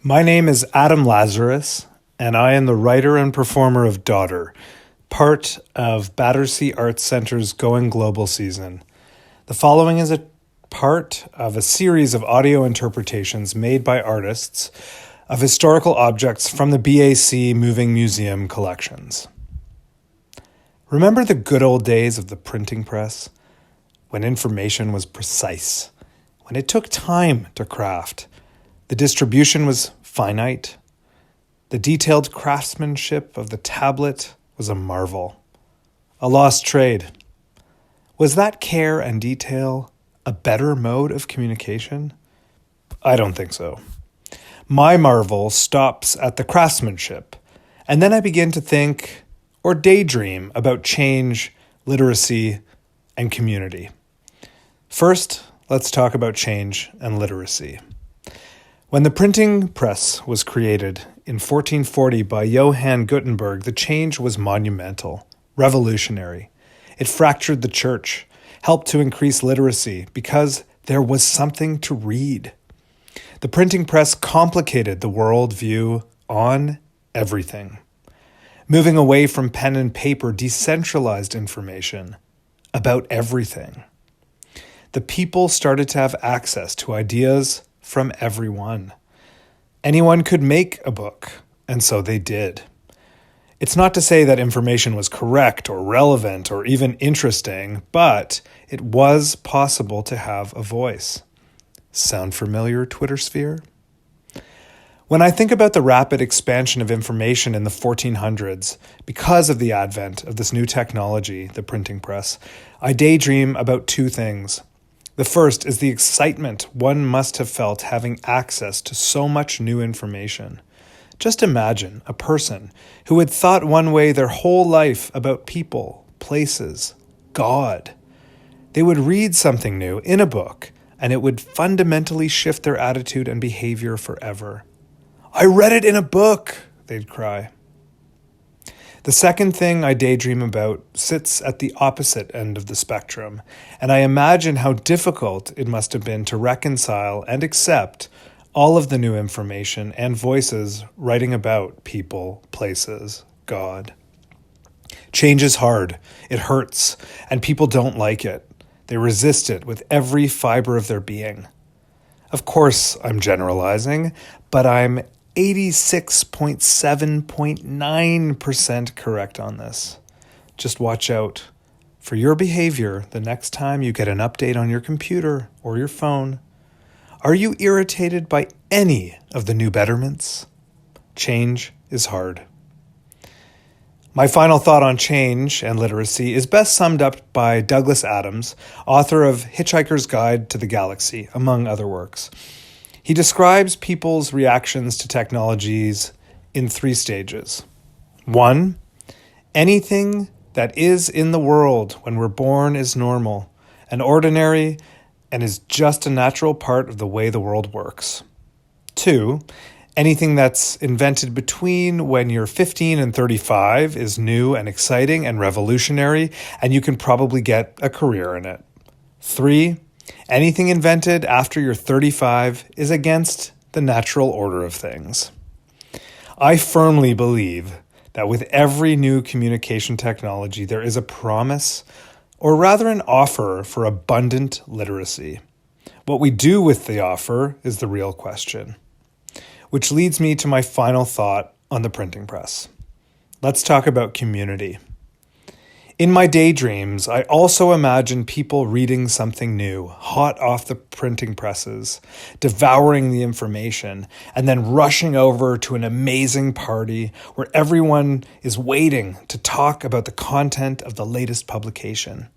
My name is Adam Lazarus, and I am the writer and performer of Daughter, part of Battersea Art Centre's Going Global season. The following is a part of a series of audio interpretations made by artists of historical objects from the BAC Moving Museum Collections. Remember the good old days of the printing press, when information was precise, when it took time to craft. The distribution was finite. The detailed craftsmanship of the tablet was a marvel, a lost trade. Was that care and detail a better mode of communication? I don't think so. My marvel stops at the craftsmanship, and then I begin to think or daydream about change, literacy, and community. First, let's talk about change and literacy. When the printing press was created in 1440 by Johann Gutenberg, the change was monumental, revolutionary. It fractured the church, helped to increase literacy because there was something to read. The printing press complicated the world view on everything. Moving away from pen and paper decentralized information about everything. The people started to have access to ideas from everyone. Anyone could make a book, and so they did. It's not to say that information was correct or relevant or even interesting, but it was possible to have a voice. Sound familiar, Twitter sphere? When I think about the rapid expansion of information in the 1400s, because of the advent of this new technology, the printing press, I daydream about two things. The first is the excitement one must have felt having access to so much new information. Just imagine a person who had thought one way their whole life about people, places, God. They would read something new in a book, and it would fundamentally shift their attitude and behavior forever. "I read it in a book," they'd cry. The second thing I daydream about sits at the opposite end of the spectrum, and I imagine how difficult it must have been to reconcile and accept all of the new information and voices writing about people, places, God. Change is hard, it hurts, and people don't like it. They resist it with every fiber of their being. Of course, I'm generalizing, but I'm 86.7.9% correct on this. Just watch out for your behavior the next time you get an update on your computer or your phone. Are you irritated by any of the new betterments? Change is hard. My final thought on change and literacy is best summed up by Douglas Adams, author of Hitchhiker's Guide to the Galaxy, among other works. He describes people's reactions to technologies in 3 stages. 1, anything that is in the world when we're born is normal and ordinary and is just a natural part of the way the world works. 2, anything that's invented between when you're 15 and 35 is new and exciting and revolutionary, and you can probably get a career in it. 3, anything invented after you're 35 is against the natural order of things. I firmly believe that with every new communication technology, there is a promise, or rather an offer, for abundant literacy. What we do with the offer is the real question. Which leads me to my final thought on the printing press. Let's talk about community. In my daydreams, I also imagine people reading something new, hot off the printing presses, devouring the information, and then rushing over to an amazing party where everyone is waiting to talk about the content of the latest publication.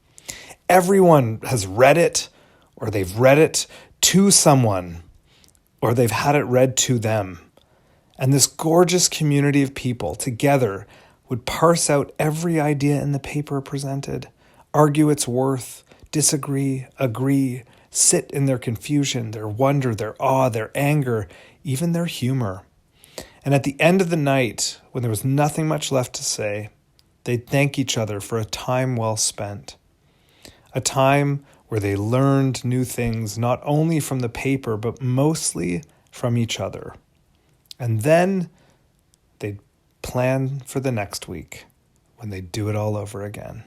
Everyone has read it, or they've read it to someone, or they've had it read to them. And this gorgeous community of people together would parse out every idea in the paper presented, argue its worth, disagree, agree, sit in their confusion, their wonder, their awe, their anger, even their humor. And at the end of the night, when there was nothing much left to say, they'd thank each other for a time well spent. A time where they learned new things not only from the paper, but mostly from each other. And then they'd plan for the next week when they'd do it all over again.